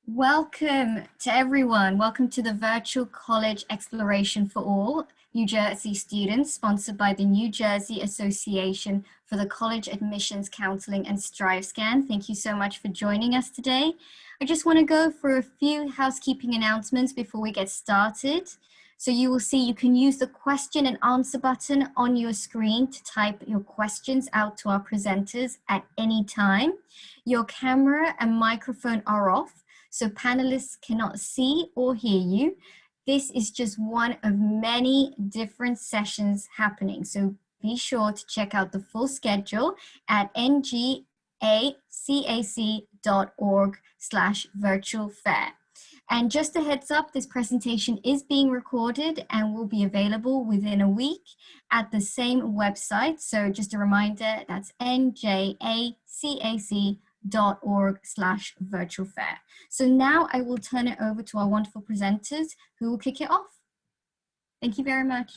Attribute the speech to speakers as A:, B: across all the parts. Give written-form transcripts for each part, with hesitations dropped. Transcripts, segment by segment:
A: Welcome to everyone. Welcome to the Virtual College Exploration for All New Jersey students, sponsored by the New Jersey Association for the College Admissions Counseling and Strive Scan. Thank you so much for joining us today. I just want to go for a few housekeeping announcements before we get started. So you will see you can use the question and answer button on your screen to type your questions out to our presenters at any time. Your camera and microphone are off, so panelists cannot see or hear you. This is just one of many different sessions happening, so be sure to check out the full schedule at NJACAC.org/virtual-fair. And just a heads up, this presentation is being recorded and will be available within a week at the same website. So just a reminder, that's NJACAC.org/virtual-fair. So now I will turn it over to our wonderful presenters who will kick it off. Thank you very much.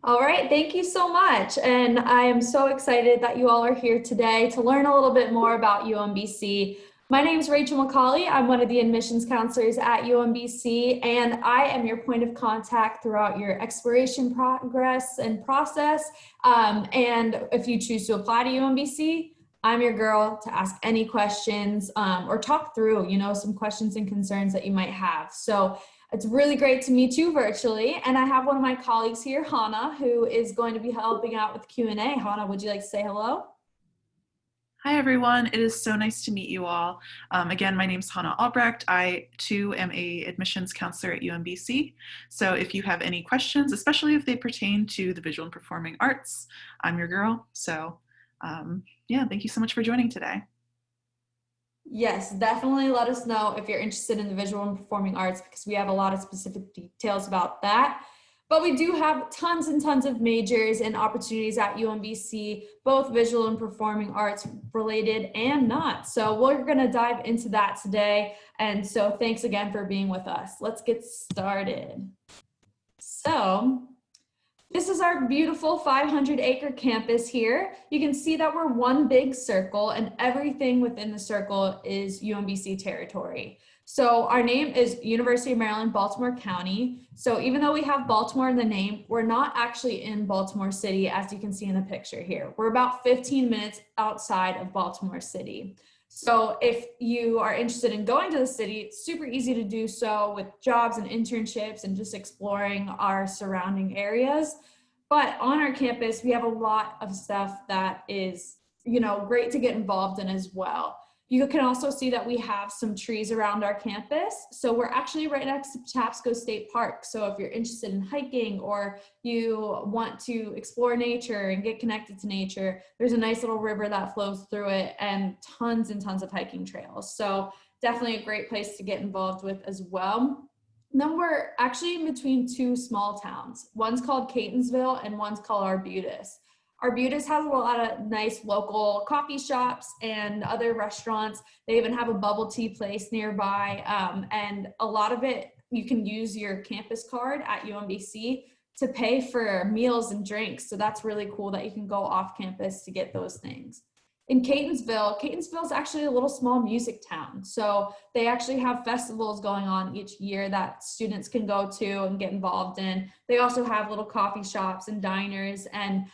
B: All right, thank you so much. And I am so excited that you all are here today to learn a little bit more about UMBC. My name is Rachel McCauley. I'm one of the admissions counselors at UMBC, and I am your point of contact throughout your exploration progress and process. And if you choose to apply to UMBC, I'm your girl to ask any questions or talk through, some questions and concerns that you might have. So it's really great to meet you virtually. And I have one of my colleagues here, Hannah, who is going to be helping out with Q&A. Hannah, would you like to say hello?
C: Hi, everyone. It is so nice to meet you all. Again, my name is Hannah Albrecht. I, too, am a admissions counselor at UMBC. So if you have any questions, especially if they pertain to the visual and performing arts, I'm your girl. So yeah, thank you so much for joining today.
B: Yes, definitely let us know if you're interested in the visual and performing arts, because we have a lot of specific details about that. But we do have tons and tons of majors and opportunities at UMBC, both visual and performing arts related and not. So we're going to dive into that today. And so thanks again for being with us. Let's get started. So this is our beautiful 500-acre campus here. You can see that we're one big circle, and everything within the circle is UMBC territory. So our name is University of Maryland, Baltimore County. So even though we have Baltimore in the name, we're not actually in Baltimore City, as you can see in the picture here. We're about 15 minutes outside of Baltimore City. So if you are interested in going to the city, it's super easy to do so with jobs and internships and just exploring our surrounding areas. But on our campus, we have a lot of stuff that is, great to get involved in as well. You can also see that we have some trees around our campus. So we're actually right next to Tapsco State Park. So if you're interested in hiking or you want to explore nature and get connected to nature, there's a nice little river that flows through it and tons of hiking trails. So definitely a great place to get involved with as well. And then we're actually in between two small towns. One's called Catonsville and one's called Arbutus. Arbutus has a lot of nice local coffee shops and other restaurants. They even have a bubble tea place nearby. And a lot of it, you can use your campus card at UMBC to pay for meals and drinks. So that's really cool that you can go off campus to get those things. In Catonsville is actually a little small music town. So they actually have festivals going on each year that students can go to and get involved in. They also have little coffee shops and diners and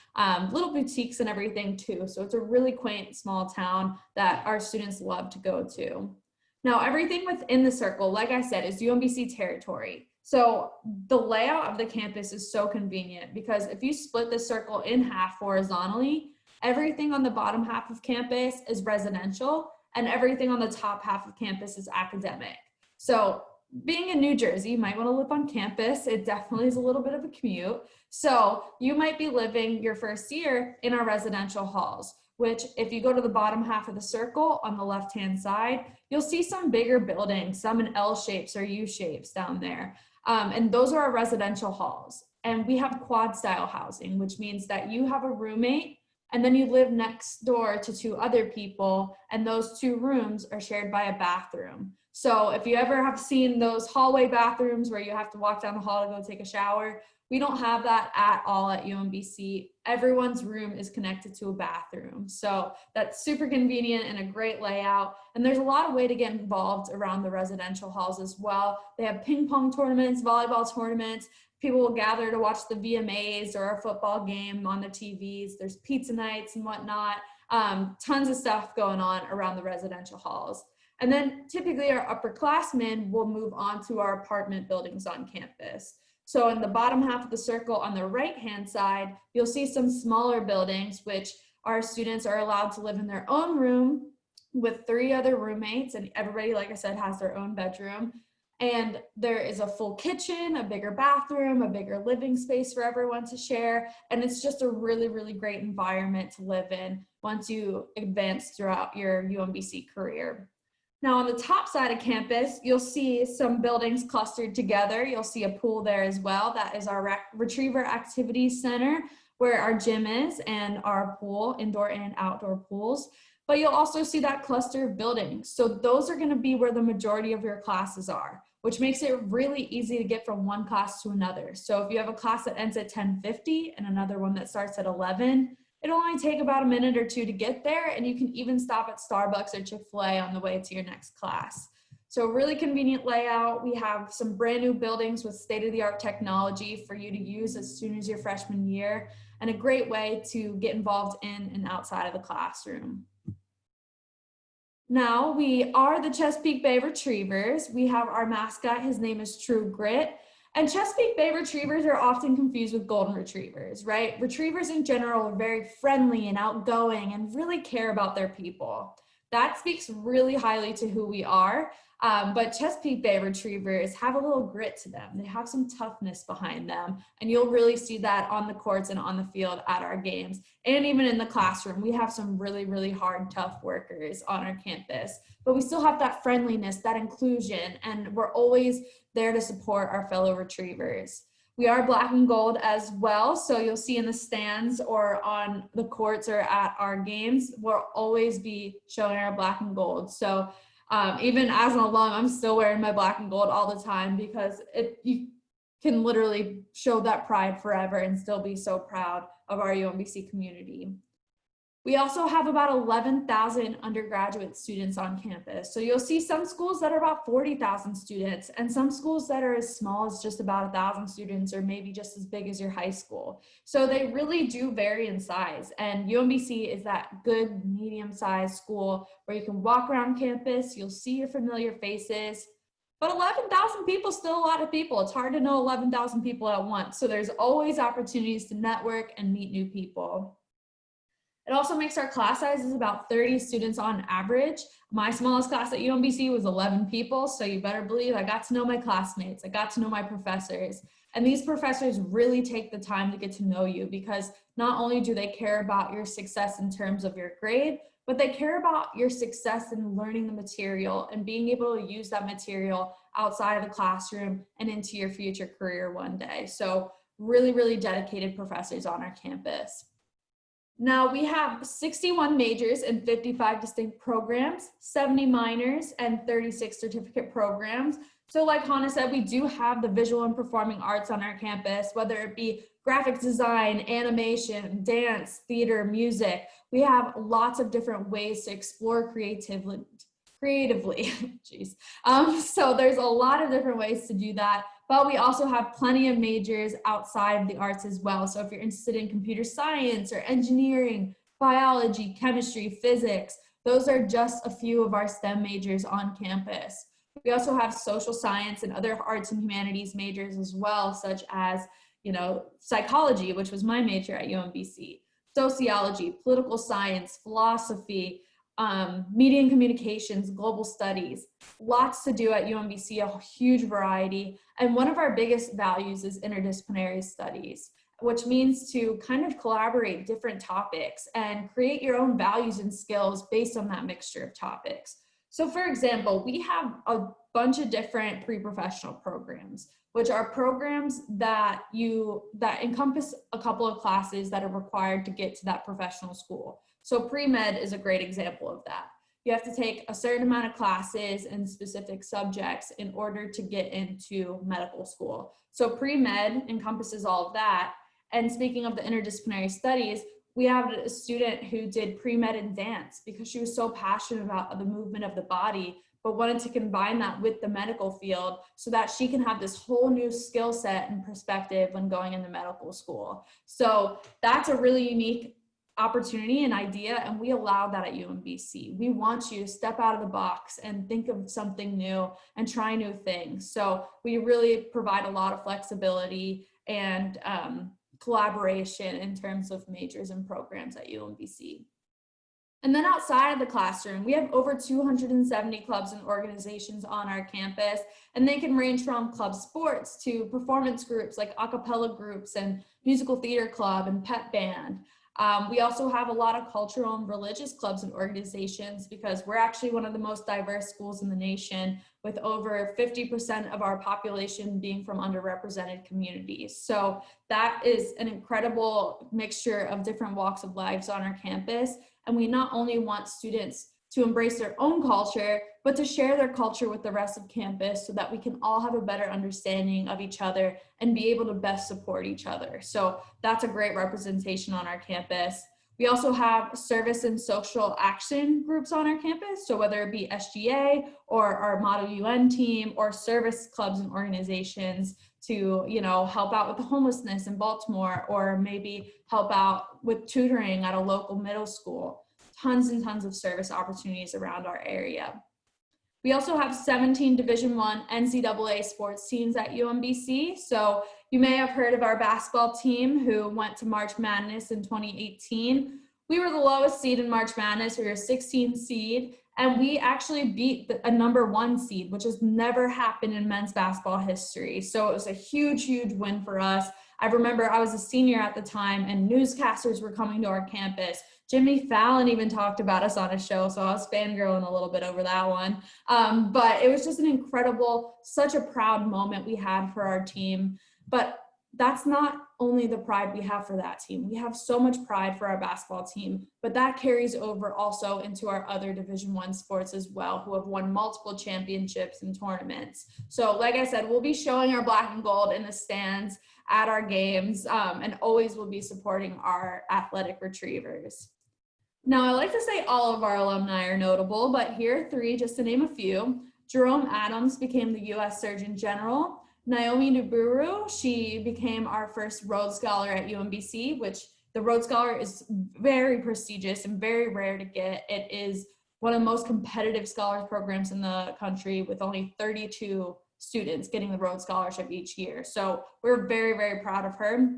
B: little boutiques and everything too. So it's a really quaint small town that our students love to go to. Now, everything within the circle, like I said, is UMBC territory. So the layout of the campus is so convenient because if you split the circle in half horizontally, everything on the bottom half of campus is residential and everything on the top half of campus is academic. So being in New Jersey, you might want to live on campus. It definitely is a little bit of a commute. So you might be living your first year in our residential halls, which if you go to the bottom half of the circle on the left-hand side, you'll see some bigger buildings, some in L shapes or U shapes down there. And those are our residential halls. And we have quad style housing, which means that you have a roommate and then you live next door to two other people, and those two rooms are shared by a bathroom. So if you ever have seen those hallway bathrooms where you have to walk down the hall to go take a shower, We don't have that at all at UMBC. Everyone's room is connected to a bathroom. So that's super convenient and a great layout. And there's a lot of way to get involved around the residential halls as well. They have ping pong tournaments, volleyball tournaments. People will gather to watch the VMAs or a football game on the TVs. There's pizza nights and whatnot. Tons of stuff going on around the residential halls. And then typically our upperclassmen will move on to our apartment buildings on campus. So in the bottom half of the circle on the right-hand side, you'll see some smaller buildings, which our students are allowed to live in their own room with 3 other roommates, and everybody, like I said, has their own bedroom. And there is a full kitchen, a bigger bathroom, a bigger living space for everyone to share. And it's just a really, really great environment to live in once you advance throughout your UMBC career. Now on the top side of campus, you'll see some buildings clustered together. You'll see a pool there as well. That is our Retriever Activities Center, where our gym is, and our pool, indoor and outdoor pools. But you'll also see that cluster of buildings. So those are gonna be where the majority of your classes are, which makes it really easy to get from one class to another. So if you have a class that ends at 10:50 and another one that starts at 11, it'll only take about a minute or 2 to get there, and you can even stop at Starbucks or Chick-fil-A on the way to your next class. So really convenient layout. We have some brand new buildings with state-of-the-art technology for you to use as soon as your freshman year, and a great way to get involved in and outside of the classroom. Now, we are the Chesapeake Bay Retrievers. We have our mascot, his name is True Grit. And Chesapeake Bay Retrievers are often confused with Golden Retrievers, right? Retrievers in general are very friendly and outgoing and really care about their people. That speaks really highly to who we are. But Chesapeake Bay Retrievers have a little grit to them. They have some toughness behind them. And you'll really see that on the courts and on the field at our games. And even in the classroom, we have some really, really hard, tough workers on our campus. But we still have that friendliness, that inclusion, and we're always there to support our fellow Retrievers. We are black and gold as well, so you'll see in the stands or on the courts or at our games, we'll always be showing our black and gold. So even as an alum, I'm still wearing my black and gold all the time because you can literally show that pride forever and still be so proud of our UMBC community. We also have about 11,000 undergraduate students on campus. So you'll see some schools that are about 40,000 students and some schools that are as small as just about 1,000 students or maybe just as big as your high school. So they really do vary in size, and UMBC is that good medium-sized school where you can walk around campus, you'll see your familiar faces, but 11,000 people is still a lot of people. It's hard to know 11,000 people at once. So there's always opportunities to network and meet new people. It also makes our class sizes about 30 students on average. My smallest class at UMBC was 11 people, so you better believe I got to know my classmates, I got to know my professors. And these professors really take the time to get to know you because not only do they care about your success in terms of your grade, but they care about your success in learning the material and being able to use that material outside of the classroom and into your future career one day. So really, really dedicated professors on our campus. Now we have 61 majors and 55 distinct programs, 70 minors, and 36 certificate programs. So like Hannah said, we do have the visual and performing arts on our campus, whether it be graphic design, animation, dance, theater, music. We have lots of different ways to explore creatively. Jeez. So there's a lot of different ways to do that. But we also have plenty of majors outside of the arts as well. So if you're interested in computer science or engineering, biology, chemistry, physics, those are just a few of our STEM majors on campus. We also have social science and other arts and humanities majors as well, such as, psychology, which was my major at UMBC, sociology, political science, philosophy, media and communications, global studies, lots to do at UMBC, a huge variety. And one of our biggest values is interdisciplinary studies, which means to kind of collaborate different topics and create your own values and skills based on that mixture of topics. So for example, we have a bunch of different pre-professional programs, which are programs that encompass a couple of classes that are required to get to that professional school. So pre-med is a great example of that. you have to take a certain amount of classes and specific subjects in order to get into medical school. So pre-med encompasses all of that. And speaking of the interdisciplinary studies, we have a student who did pre-med in dance because she was so passionate about the movement of the body, but wanted to combine that with the medical field so that she can have this whole new skill set and perspective when going into medical school. So that's a really unique opportunity and idea, and we allow that at UMBC. We want you to step out of the box and think of something new and try new things. So we really provide a lot of flexibility and collaboration in terms of majors and programs at UMBC. And then outside of the classroom, we have over 270 clubs and organizations on our campus, and they can range from club sports to performance groups like a cappella groups and musical theater club and pep band. We also have a lot of cultural and religious clubs and organizations because we're actually one of the most diverse schools in the nation, with over 50% of our population being from underrepresented communities. So that is an incredible mixture of different walks of lives on our campus. And we not only want students to embrace their own culture, but to share their culture with the rest of campus so that we can all have a better understanding of each other and be able to best support each other. So that's a great representation on our campus. We also have service and social action groups on our campus. So whether it be SGA or our Model UN team or service clubs and organizations to, help out with the homelessness in Baltimore, or maybe help out with tutoring at a local middle school. Tons and tons of service opportunities around our area. We also have 17 Division I NCAA sports teams at UMBC. So you may have heard of our basketball team who went to March Madness in 2018. We were the lowest seed in March Madness. We were a 16 seed, and we actually beat a #1 seed, which has never happened in men's basketball history. So it was a huge, huge win for us. I remember I was a senior at the time, and newscasters were coming to our campus. Jimmy Fallon even talked about us on a show, so I was fangirling a little bit over that one. But it was just an incredible, such a proud moment we had for our team. But that's not only the pride we have for that team. We have so much pride for our basketball team, but that carries over also into our other Division I sports as well, who have won multiple championships and tournaments. So like I said, we'll be showing our black and gold in the stands at our games, and always will be supporting our athletic retrievers. Now, I like to say all of our alumni are notable, but here are 3 just to name a few. Jerome Adams became the U.S. Surgeon General. Naomi Nuburu, she became our first Rhodes Scholar at UMBC, which the Rhodes Scholar is very prestigious and very rare to get. It is one of the most competitive scholars programs in the country, with only 32 students getting the Rhodes Scholarship each year. So we're very, very proud of her.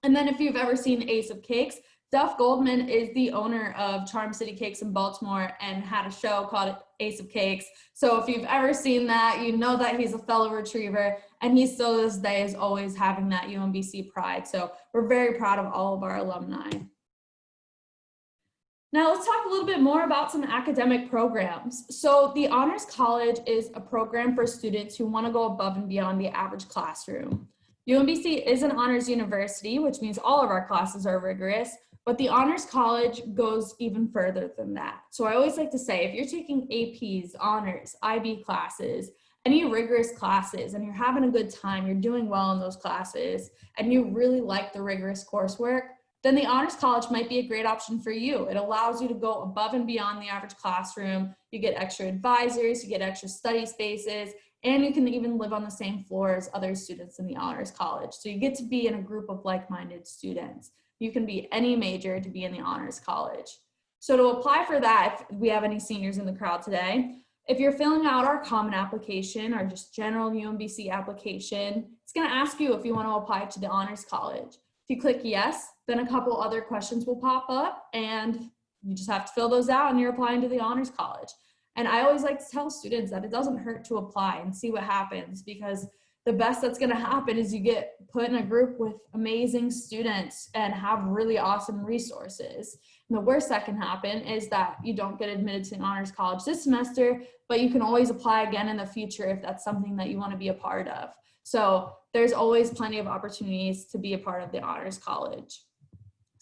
B: And then if you've ever seen Ace of Cakes, Duff Goldman is the owner of Charm City Cakes in Baltimore and had a show called Ace of Cakes. So if you've ever seen that, you know that he's a fellow retriever, and he still to this day is always having that UMBC pride. So we're very proud of all of our alumni. Now let's talk a little bit more about some academic programs. So the Honors College is a program for students who want to go above and beyond the average classroom. UMBC is an honors university, which means all of our classes are rigorous, but the Honors College goes even further than that. So I always like to say, if you're taking APs, honors, IB classes, any rigorous classes, and you're having a good time, you're doing well in those classes, and you really like the rigorous coursework, then the Honors College might be a great option for you. It allows you to go above and beyond the average classroom. You get extra advisors, you get extra study spaces, and you can even live on the same floor as other students in the Honors College. So you get to be in a group of like-minded students. You can be any major to be in the Honors College. So to apply for that, if we have any seniors in the crowd today, if you're filling out our common application or just general UMBC application, it's gonna ask you if you want to apply to the Honors College. If you click yes, then a couple other questions will pop up, and you just have to fill those out and you're applying to the Honors College. And I always like to tell students that it doesn't hurt to apply and see what happens, because the best that's going to happen is you get put in a group with amazing students and have really awesome resources. And the worst that can happen is that you don't get admitted to the Honors College this semester, but you can always apply again in the future if that's something that you want to be a part of. So there's always plenty of opportunities to be a part of the Honors College.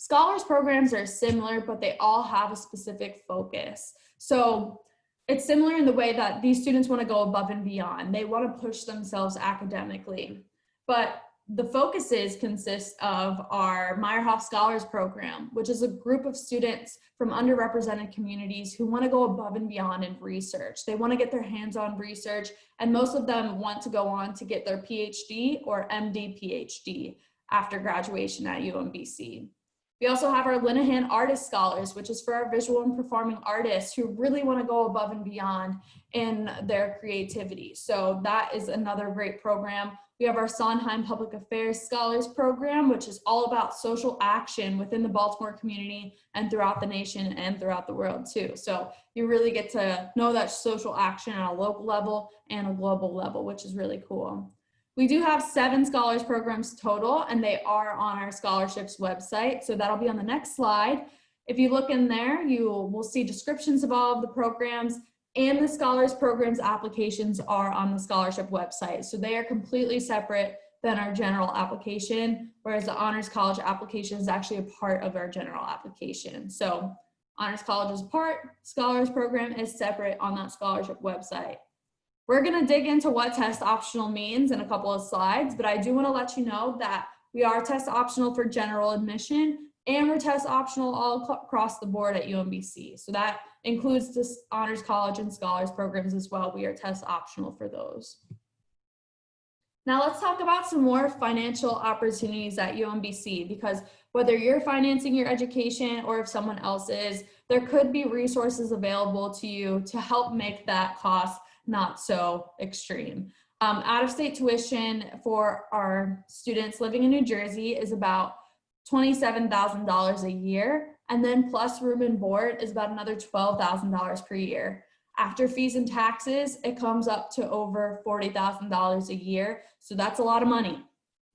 B: Scholars programs are similar, but they all have a specific focus. So it's similar in the way that these students want to go above and beyond. They want to push themselves academically. But the focuses consist of our Meyerhoff Scholars Program, which is a group of students from underrepresented communities who want to go above and beyond in research. They want to get their hands on research, and most of them want to go on to get their PhD or MD PhD after graduation at UMBC. We also have our Linehan Artist Scholars, which is for our visual and performing artists who really want to go above and beyond in their creativity. So that is another great program. We have our Sondheim Public Affairs Scholars Program, which is all about social action within the Baltimore community and throughout the nation and throughout the world too. So you really get to know that social action at a local level and a global level, which is really cool. We do have 7 scholars programs total, and they are on our scholarships website. So that'll be on the next slide. If you look in there, you will see descriptions of all of the programs, and the scholars programs applications are on the scholarship website. So they are completely separate than our general application, whereas the Honors College application is actually a part of our general application. So Honors College is part, scholars program is separate on that scholarship website. We're going to dig into what test optional means in a couple of slides, but I do want to let you know that we are test optional for general admission, and we're test optional all across the board at UMBC. So that includes the Honors College and Scholars programs as well. We are test optional for those. Now let's talk about some more financial opportunities at UMBC, because whether you're financing your education or if someone else is, there could be resources available to you to help make that cost not so extreme. Out-of-state tuition for our students living in New Jersey is about $27,000 a year, and then plus room and board is about another $12,000 per year. After fees and taxes, it comes up to over $40,000 a year. So that's a lot of money.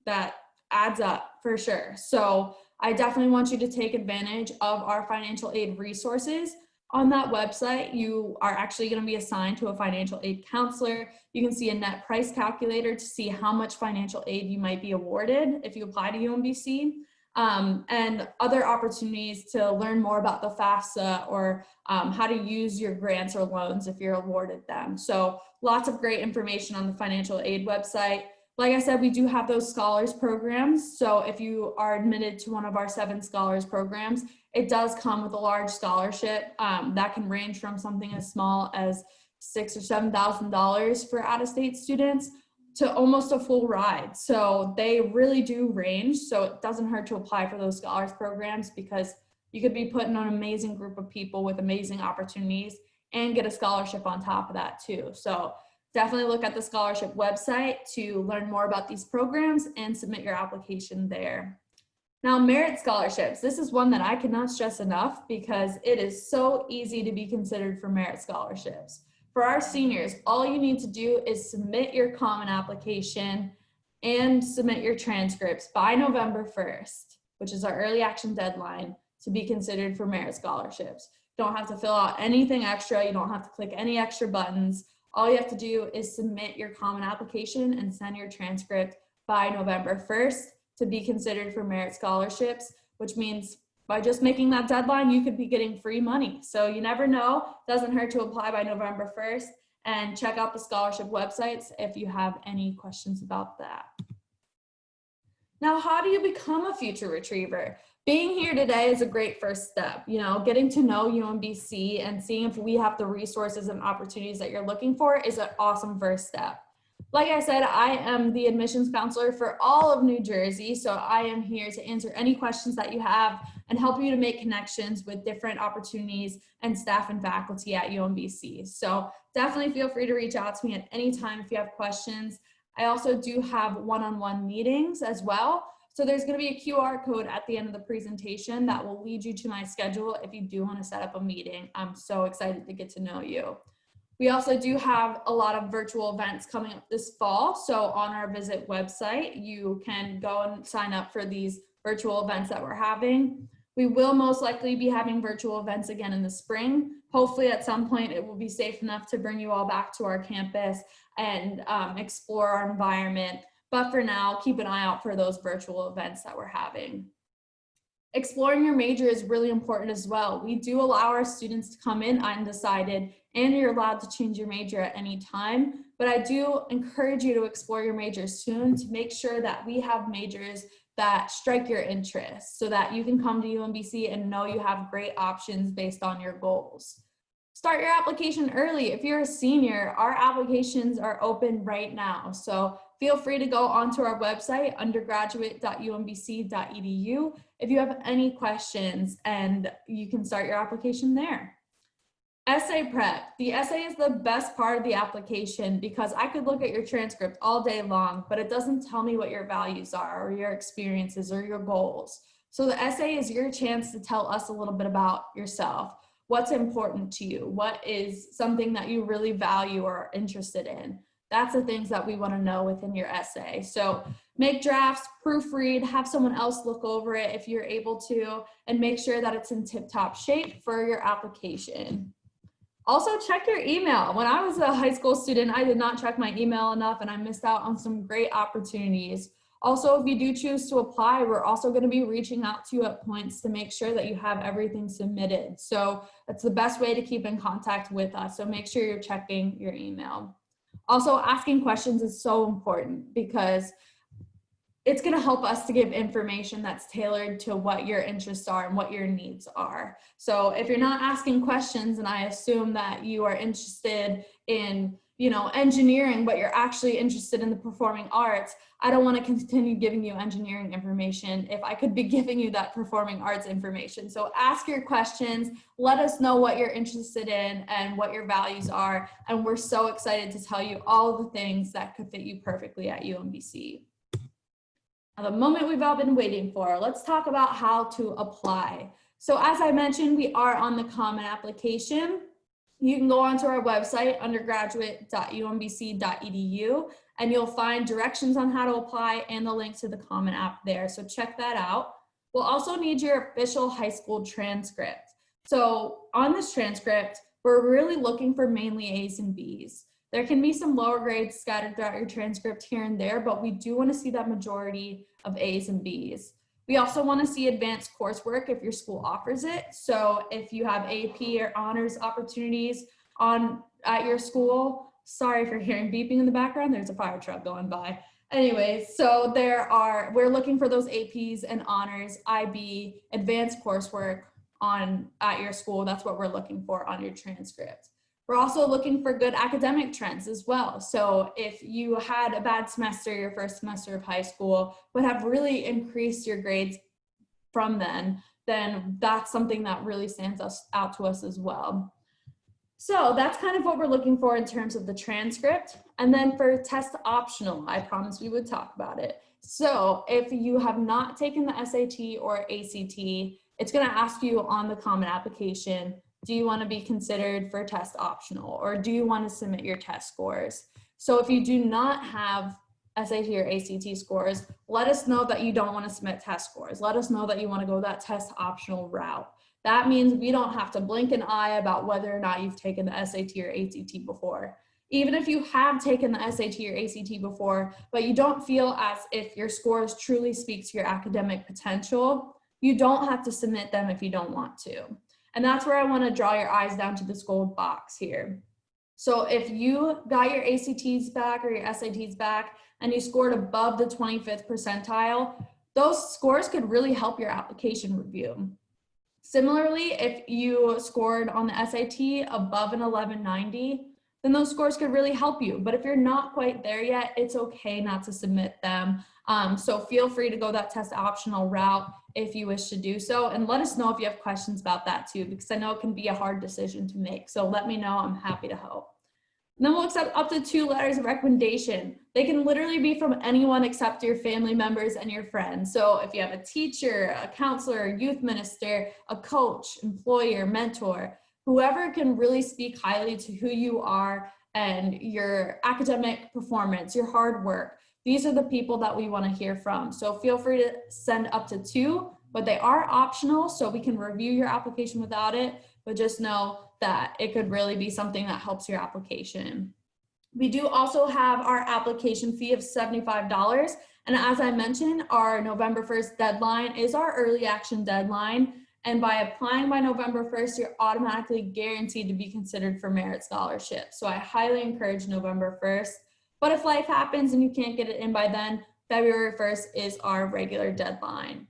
B: That adds up for sure. So I definitely want you to take advantage of our financial aid resources. On that website, you are actually going to be assigned to a financial aid counselor. You can see a net price calculator to see how much financial aid you might be awarded if you apply to UMBC, and other opportunities to learn more about the FAFSA or how to use your grants or loans if you're awarded them. So lots of great information on the financial aid website. Like I said, we do have those scholars programs. So if you are admitted to one of our 7 scholars programs, it does come with a large scholarship that can range from something as small as $6,000 or $7,000 for out-of-state students to almost a full ride. So they really do range. So it doesn't hurt to apply for those scholars programs, because you could be put in an amazing group of people with amazing opportunities and get a scholarship on top of that too. So definitely look at the scholarship website to learn more about these programs and submit your application there. Now, merit scholarships. This is one that I cannot stress enough because it is so easy to be considered for merit scholarships. For our seniors, all you need to do is submit your common application and submit your transcripts by November 1st, which is our early action deadline to be considered for merit scholarships. You don't have to fill out anything extra. You don't have to click any extra buttons. All you have to do is submit your common application and send your transcript by November 1st to be considered for merit scholarships, which means by just making that deadline, you could be getting free money. So you never know. Doesn't hurt to apply by November 1st, and check out the scholarship websites if you have any questions about that. Now, how do you become a future retriever? Being here today is a great first step. You know, getting to know UMBC and seeing if we have the resources and opportunities that you're looking for is an awesome first step. Like I said, I am the admissions counselor for all of New Jersey, so I am here to answer any questions that you have and help you to make connections with different opportunities and staff and faculty at UMBC. So definitely feel free to reach out to me at any time if you have questions. I also do have one-on-one meetings as well. So there's going to be a QR code at the end of the presentation that will lead you to my schedule if you do want to set up a meeting. I'm so excited to get to know you. We also do have a lot of virtual events coming up this fall. So on our visit website, you can go and sign up for these virtual events that we're having. We will most likely be having virtual events again in the spring. Hopefully at some point it will be safe enough to bring you all back to our campus and explore our environment. But for now, keep an eye out for those virtual events that we're having. Exploring your major is really important as well. We do allow our students to come in undecided, and you're allowed to change your major at any time. But I do encourage you to explore your major soon to make sure that we have majors that strike your interest so that you can come to UMBC and know you have great options based on your goals. Start your application early. If you're a senior, our applications are open right now. So feel free to go onto our website, undergraduate.umbc.edu, if you have any questions, and you can start your application there. Essay prep. The essay is the best part of the application because I could look at your transcript all day long, but it doesn't tell me what your values are or your experiences or your goals. So the essay is your chance to tell us a little bit about yourself. What's important to you? What is something that you really value or are interested in? That's the things that we want to know within your essay. So make drafts, proofread, have someone else look over it if you're able to, and make sure that it's in tip-top shape for your application. Also check your email. When I was a high school student, I did not check my email enough and I missed out on some great opportunities. Also, if you do choose to apply, we're also going to be reaching out to you at points to make sure that you have everything submitted. So that's the best way to keep in contact with us. So make sure you're checking your email. Also, asking questions is so important because it's going to help us to give information that's tailored to what your interests are and what your needs are. So if you're not asking questions and I assume that you are interested in engineering, but you're actually interested in the performing arts, I don't want to continue giving you engineering information if I could be giving you that performing arts information. So ask your questions, let us know what you're interested in and what your values are. And we're so excited to tell you all the things that could fit you perfectly at UMBC. Now, the moment we've all been waiting for, let's talk about how to apply. So as I mentioned, we are on the Common Application. You can go onto our website, undergraduate.umbc.edu, and you'll find directions on how to apply and the link to the Common App there. So check that out. We'll also need your official high school transcript. So on this transcript, we're really looking for mainly A's and B's. There can be some lower grades scattered throughout your transcript here and there, but we do want to see that majority of A's and B's. We also want to see advanced coursework if your school offers it. So if you have AP or honors opportunities at your school, sorry for hearing beeping in the background, there's a fire truck going by. Anyways, so we're looking for those APs and honors, IB, advanced coursework at your school. That's what we're looking for on your transcript. We're also looking for good academic trends as well. So if you had a bad semester, your first semester of high school, but have really increased your grades from then that's something that really stands out to us as well. So that's kind of what we're looking for in terms of the transcript. And then for test optional, I promised we would talk about it. So if you have not taken the SAT or ACT, it's going to ask you on the Common Application, do you want to be considered for test optional, or do you want to submit your test scores? So if you do not have SAT or ACT scores, let us know that you don't want to submit test scores. Let us know that you want to go that test optional route. That means we don't have to blink an eye about whether or not you've taken the SAT or ACT before. Even if you have taken the SAT or ACT before, but you don't feel as if your scores truly speak to your academic potential, you don't have to submit them if you don't want to. And that's where I want to draw your eyes down to this gold box here. So if you got your ACTs back or your SATs back and you scored above the 25th percentile, those scores could really help your application review. Similarly, if you scored on the SAT above an 1190, then those scores could really help you. But if you're not quite there yet, it's okay not to submit them. So feel free to go that test optional route if you wish to do so. And let us know if you have questions about that too, because I know it can be a hard decision to make. So let me know, I'm happy to help. And then we'll accept up to 2 letters of recommendation. They can literally be from anyone except your family members and your friends. So if you have a teacher, a counselor, youth minister, a coach, employer, mentor, whoever can really speak highly to who you are and your academic performance, your hard work. These are the people that we want to hear from. So feel free to send up to 2, but they are optional, so we can review your application without it, but just know that it could really be something that helps your application. We do also have our application fee of $75, And as I mentioned, our November 1st deadline is our early action deadline. And by applying by November 1st, you're automatically guaranteed to be considered for merit scholarship. So I highly encourage November 1st. But if life happens and you can't get it in by then, February 1st is our regular deadline.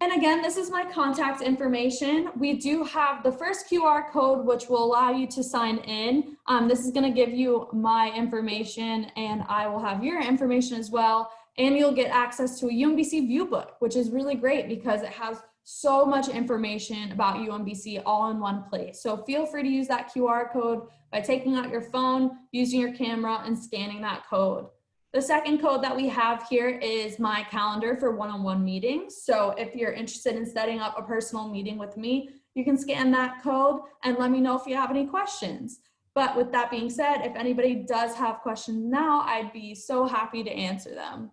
B: And again, this is my contact information. We do have the first QR code, which will allow you to sign in. This is going to give you my information, and I will have your information as well. And you'll get access to a UMBC view book, which is really great because it has so much information about UMBC all in one place. So feel free to use that QR code by taking out your phone, using your camera, and scanning that code. The second code that we have here is my calendar for one-on-one meetings. So if you're interested in setting up a personal meeting with me, you can scan that code and let me know if you have any questions. But with that being said, if anybody does have questions now, I'd be so happy to answer them.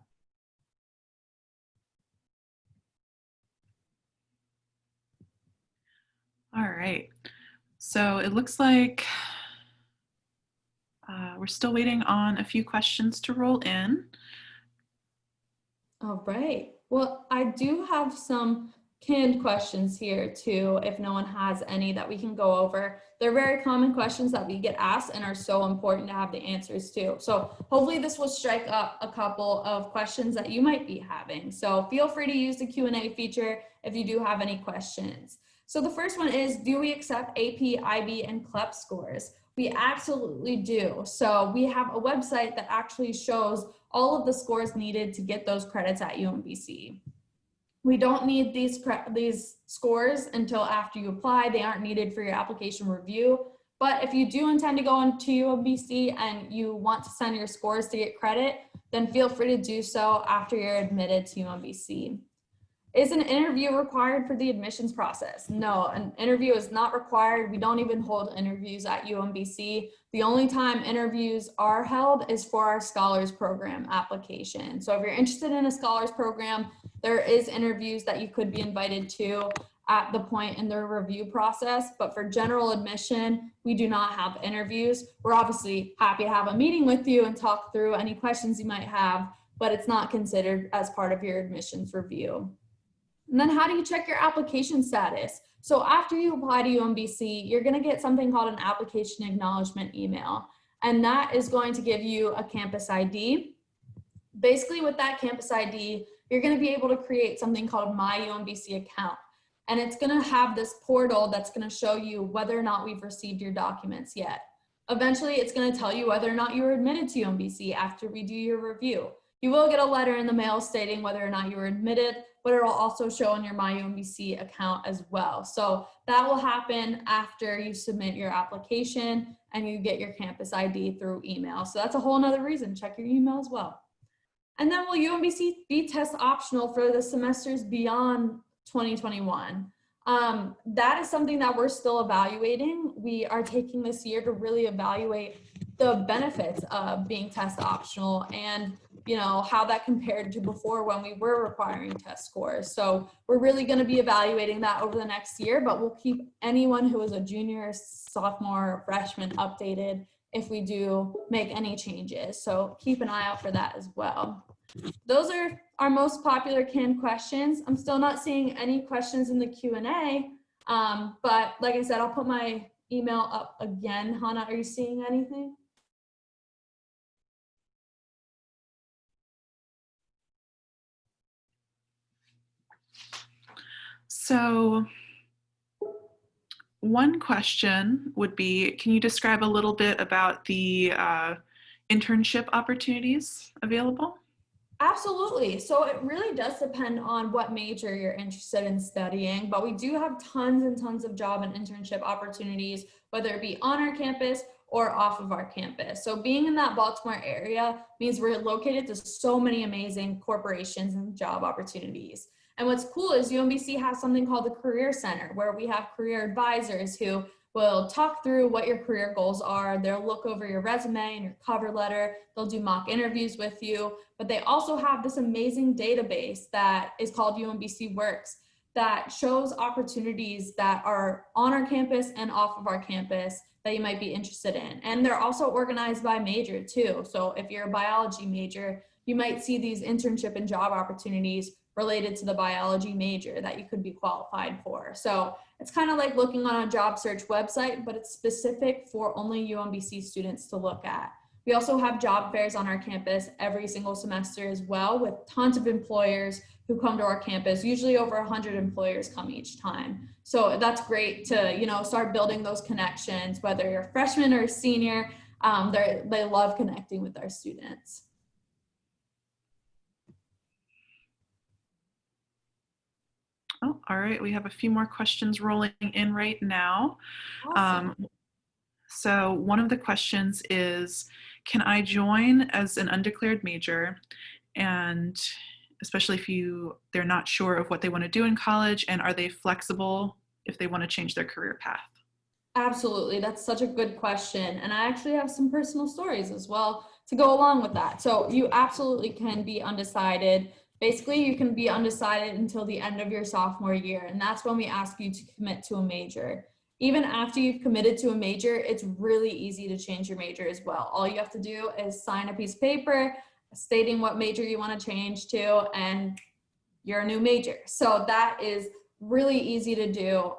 C: All right, so it looks like we're still waiting on a few questions to roll in.
B: All right. Well, I do have some canned questions here too, if no one has any that we can go over. They're very common questions that we get asked and are so important to have the answers to. So hopefully this will strike up a couple of questions that you might be having. So feel free to use the Q&A feature if you do have any questions. So the first one is, do we accept AP, IB, and CLEP scores? We absolutely do. So we have a website that actually shows all of the scores needed to get those credits at UMBC. We don't need these scores until after you apply. They aren't needed for your application review. But if you do intend to go into UMBC and you want to send your scores to get credit, then feel free to do so after you're admitted to UMBC. Is an interview required for the admissions process? No, an interview is not required. We don't even hold interviews at UMBC. The only time interviews are held is for our Scholars Program application. So if you're interested in a Scholars Program, there is interviews that you could be invited to at the point in the review process. But for general admission, we do not have interviews. We're obviously happy to have a meeting with you and talk through any questions you might have, but it's not considered as part of your admissions review. And then how do you check your application status? So after you apply to UMBC, you're going to get something called an application acknowledgement email. And that is going to give you a campus ID. Basically with that campus ID, you're going to be able to create something called My UMBC account. And it's going to have this portal that's going to show you whether or not we've received your documents yet. Eventually, it's going to tell you whether or not you were admitted to UMBC after we do your review. You will get a letter in the mail stating whether or not you were admitted, but it will also show on your My UMBC account as well. So that will happen after you submit your application and you get your campus ID through email. So that's a whole nother reason, check your email as well. And then will UMBC be test optional for the semesters beyond 2021? That is something that we're still evaluating. We are taking this year to really evaluate the benefits of being test optional and how that compared to before when we were requiring test scores. So we're really going to be evaluating that over the next year, but we'll keep anyone who is a junior, sophomore, freshman updated if we do make any changes. So keep an eye out for that as well. Those are our most popular canned questions. I'm still not seeing any questions in the Q&A, but like I said, I'll put my email up again. Hannah, are you seeing anything?
C: So one question would be, can you describe a little bit about the internship opportunities available?
B: Absolutely. So it really does depend on what major you're interested in studying, but we do have tons and tons of job and internship opportunities, whether it be on our campus or off of our campus. So being in that Baltimore area means we're located to so many amazing corporations and job opportunities. And what's cool is UMBC has something called the Career Center, where we have career advisors who will talk through what your career goals are. They'll look over your resume and your cover letter. They'll do mock interviews with you, but they also have this amazing database that is called UMBC Works that shows opportunities that are on our campus and off of our campus that you might be interested in. And they're also organized by major too. So if you're a biology major, you might see these internship and job opportunities related to the biology major that you could be qualified for. So it's kind of like looking on a job search website, but it's specific for only UMBC students to look at. We also have job fairs on our campus every single semester as well, with tons of employers who come to our campus. Usually over 100 employers come each time. So that's great to, you know, start building those connections, whether you're a freshman or a senior. They love connecting with our students.
C: Oh, all right. We have a few more questions rolling in right now.
B: Awesome.
C: So one of the questions is, can I join as an undeclared major? And especially if they're not sure of what they want to do in college, and are they flexible if they want to change their career path?
B: Absolutely. That's such a good question. And I actually have some personal stories as well to go along with that. So you absolutely can be undecided. Basically, you can be undecided until the end of your sophomore year, and that's when we ask you to commit to a major. Even after you've committed to a major, it's really easy to change your major as well. All you have to do is sign a piece of paper stating what major you want to change to, and you're a new major. So that is really easy to do.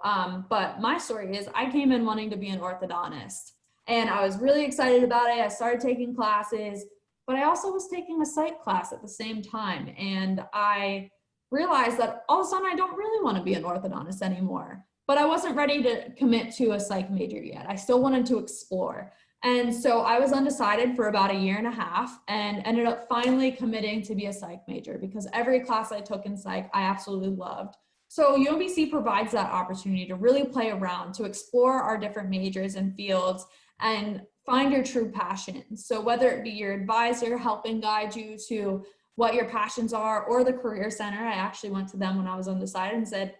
B: But my story is I came in wanting to be an orthodontist, and I was really excited about it. I started taking classes, but I also was taking a psych class at the same time. And I realized that all of a sudden I don't really want to be an orthodontist anymore, but I wasn't ready to commit to a psych major yet. I still wanted to explore. And so I was undecided for about 1.5 years and ended up finally committing to be a psych major, because every class I took in psych, I absolutely loved. So UMBC provides that opportunity to really play around, to explore our different majors and fields and find your true passion. So whether it be your advisor helping guide you to what your passions are, or the Career Center, I actually went to them when I was undecided and said,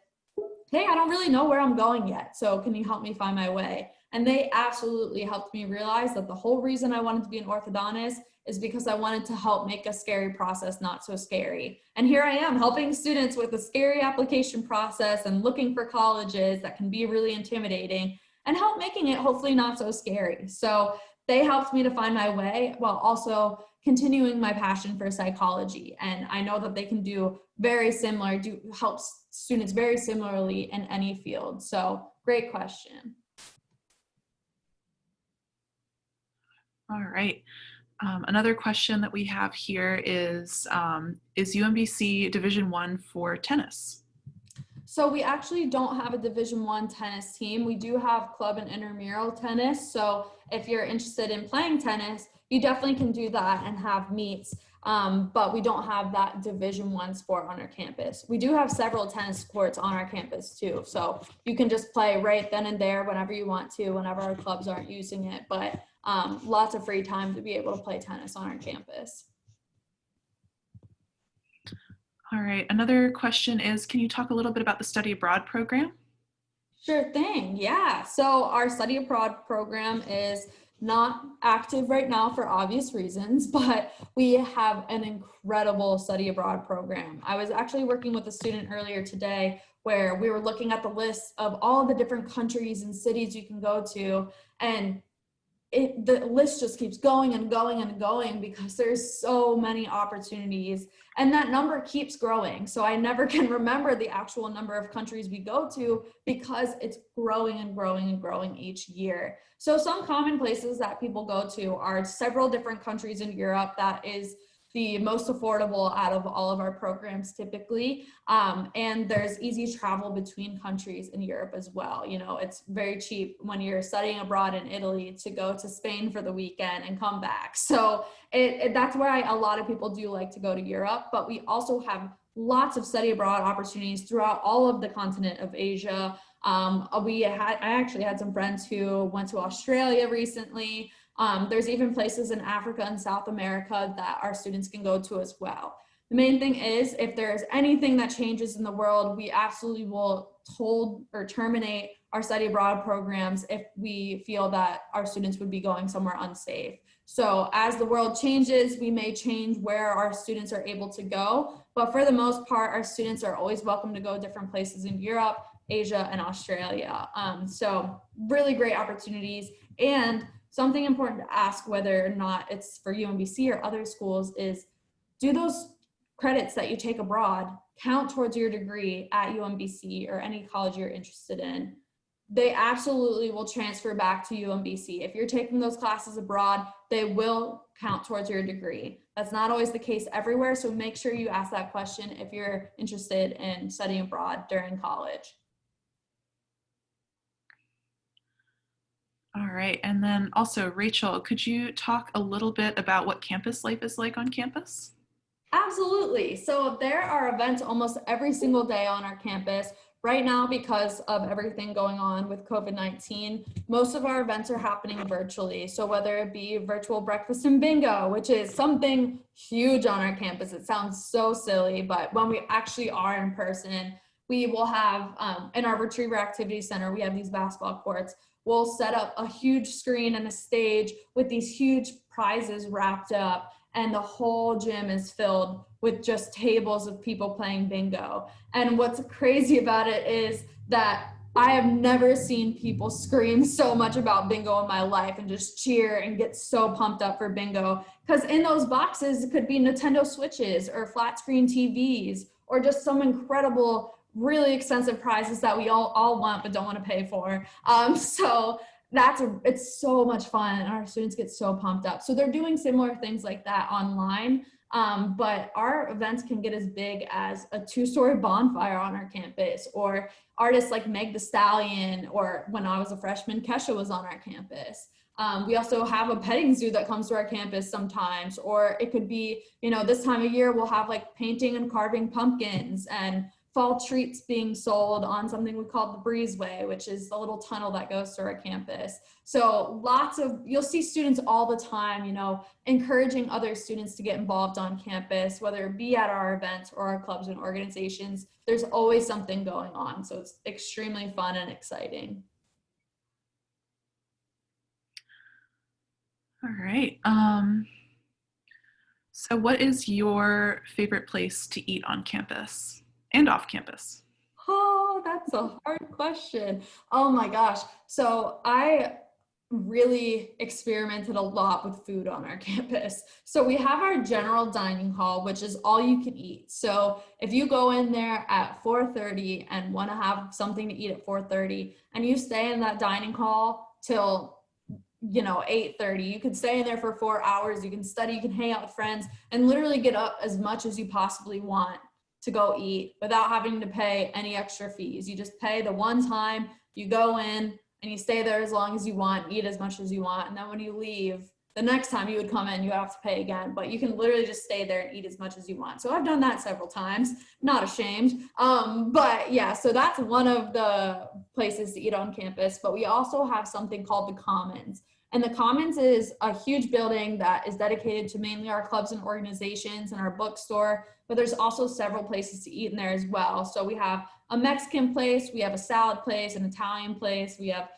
B: hey, I don't really know where I'm going yet, so can you help me find my way? And they absolutely helped me realize that the whole reason I wanted to be an orthodontist is because I wanted to help make a scary process not so scary. And here I am helping students with a scary application process and looking for colleges that can be really intimidating, and help making it hopefully not so scary. So they helped me to find my way while also continuing my passion for psychology. And I know that they can do help students very similarly in any field. So great question.
C: All right. Another question that we have here is UMBC Division I for tennis?
B: So we actually don't have a Division I tennis team. We do have club and intramural tennis. So if you're interested in playing tennis, you definitely can do that and have meets. But we don't have that Division I sport on our campus. We do have several tennis courts on our campus too. So you can just play right then and there whenever you want to, whenever our clubs aren't using it. But lots of free time to be able to play tennis on our campus.
C: All right, another question is, can you talk a little bit about the study abroad program?
B: Sure thing, yeah. So our study abroad program is not active right now for obvious reasons, but we have an incredible study abroad program. I was actually working with a student earlier today where we were looking at the list of all the different countries and cities you can go to, and the list just keeps going and going and going because there's so many opportunities, and that number keeps growing. So I never can remember the actual number of countries we go to because it's growing and growing and growing each year. So some common places that people go to are several different countries in Europe. That is the most affordable out of all of our programs typically. And there's easy travel between countries in Europe as well. You know, it's very cheap when you're studying abroad in Italy to go to Spain for the weekend and come back. So that's why a lot of people do like to go to Europe, but we also have lots of study abroad opportunities throughout all of the continent of Asia. I actually had some friends who went to Australia recently. There's even places in Africa and South America that our students can go to as well. The main thing is, if there's anything that changes in the world, we absolutely will hold or terminate our study abroad programs if we feel that our students would be going somewhere unsafe. So as the world changes, we may change where our students are able to go, but for the most part, our students are always welcome to go different places in Europe, Asia, and Australia. So really great opportunities. And something important to ask, whether or not it's for UMBC or other schools, is do those credits that you take abroad count towards your degree at UMBC or any college you're interested in. They absolutely will transfer back to UMBC. If you're taking those classes abroad, they will count towards your degree. That's not always the case everywhere, so make sure you ask that question if you're interested in studying abroad during college.
C: All right, and then also, Rachel, could you talk a little bit about what campus life is like on campus?
B: Absolutely. So there are events almost every single day on our campus. Right now, because of everything going on with COVID-19, most of our events are happening virtually. So whether it be virtual breakfast and bingo, which is something huge on our campus, it sounds so silly, but when we actually are in person, we will have, in our Retriever Activity Center, we have these basketball courts. We'll set up a huge screen and a stage with these huge prizes wrapped up, and the whole gym is filled with just tables of people playing bingo. And what's crazy about it is that I have never seen people scream so much about bingo in my life and just cheer and get so pumped up for bingo. Because in those boxes, it could be Nintendo Switches or flat screen TVs or just some incredible, really expensive prizes that we all want but don't want to pay for. So it's so much fun, and our students get so pumped up. So they're doing similar things like that online, but our events can get as big as a 2-story bonfire on our campus, or artists like Meg the Stallion, or when I was a freshman, Kesha was on our campus. We also have a petting zoo that comes to our campus sometimes, or it could be, this time of year we'll have like painting and carving pumpkins and fall treats being sold on something we call the Breezeway, which is the little tunnel that goes to our campus. So you'll see students all the time, encouraging other students to get involved on campus, whether it be at our events or our clubs and organizations. There's always something going on. So it's extremely fun and exciting.
C: All right. So what is your favorite place to eat on campus and off campus?
B: Oh, that's a hard question. Oh my gosh. So I really experimented a lot with food on our campus. So we have our general dining hall, which is all you can eat. So if you go in there at 4:30 and want to have something to eat at 4:30 and you stay in that dining hall till 8:30, you can stay in there for 4 hours, you can study, you can hang out with friends, and literally get up as much as you possibly want to go eat without having to pay any extra fees. You just pay the one time, you go in and you stay there as long as you want, eat as much as you want, and then when you leave, the next time you would come in, you have to pay again, but you can literally just stay there and eat as much as you want. So I've done that several times, not ashamed. But yeah, so that's one of the places to eat on campus, but we also have something called the Commons. And the Commons is a huge building that is dedicated to mainly our clubs and organizations and our bookstore, but there's also several places to eat in there as well. So we have a Mexican place, we have a salad place, an Italian place, we have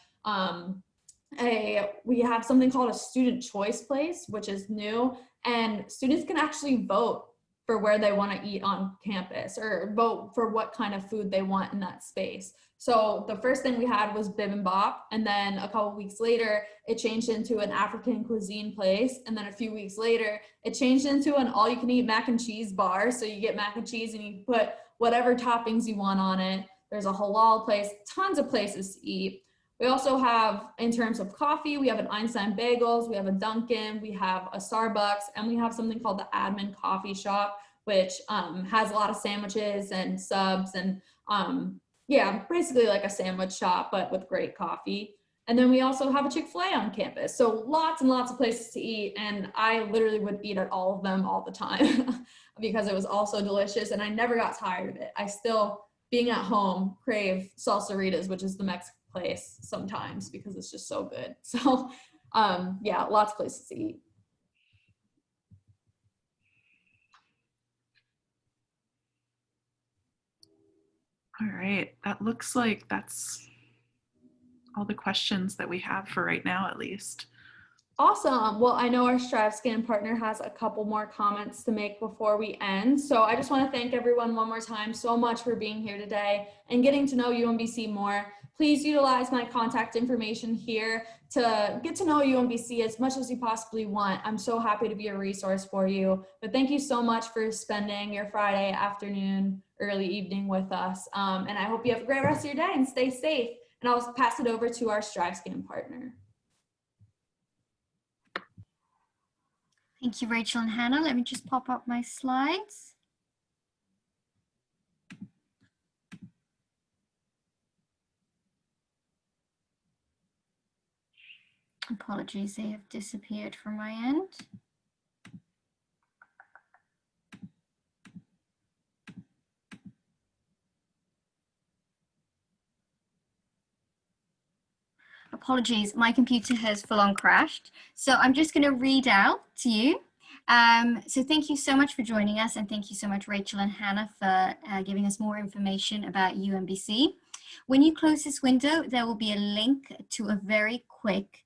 B: something called a student choice place, which is new, and students can actually vote for where they want to eat on campus or vote for what kind of food they want in that space. So the first thing we had was bibimbap, and then a couple weeks later, it changed into an African cuisine place, and then a few weeks later, it changed into an all-you-can-eat mac and cheese bar. So you get mac and cheese and you put whatever toppings you want on it. There's a halal place, tons of places to eat. We also have, in terms of coffee, we have an Einstein Bagels, we have a Dunkin', we have a Starbucks, and we have something called the Admin Coffee Shop, which has a lot of sandwiches and subs and yeah, basically like a sandwich shop, but with great coffee. And then we also have a Chick-fil-A on campus. So lots and lots of places to eat. And I literally would eat at all of them all the time because it was all so delicious and I never got tired of it. I still, being at home, crave salsaritas, which is the Mexican place sometimes because it's just so good. So yeah, lots of places to eat.
C: All right, that looks like that's all the questions that we have for right now, at least.
B: Awesome. Well, I know our StriveScan partner has a couple more comments to make before we end. So I just want to thank everyone one more time so much for being here today and getting to know UMBC more. Please please utilize my contact information here to get to know UMBC as much as you possibly want. I'm so happy to be a resource for you. But thank you so much for spending your Friday afternoon, early evening with us. And I hope you have a great rest of your day and stay safe. And I'll pass it over to our StriveScan partner.
A: Thank you, Rachel and Hannah. Let me just pop up my slides. Apologies, they have disappeared from my end. Apologies, my computer has full on crashed. So I'm just going to read out to you. So thank you so much for joining us, and thank you so much, Rachel and Hannah, for giving us more information about UMBC. When you close this window, there will be a link to a very quick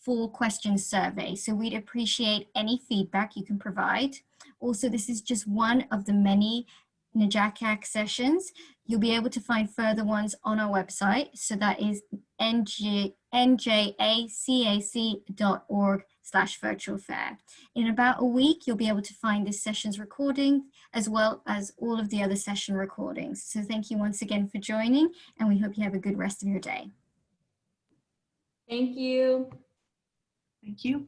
A: 4-question survey. So we'd appreciate any feedback you can provide. Also, this is just one of the many NJACAC sessions. You'll be able to find further ones on our website. So that is NJACAC.org/virtual-fair. In about a week, you'll be able to find this session's recording as well as all of the other session recordings. So thank you once again for joining, and we hope you have a good rest of your day.
B: Thank you.
C: Thank you.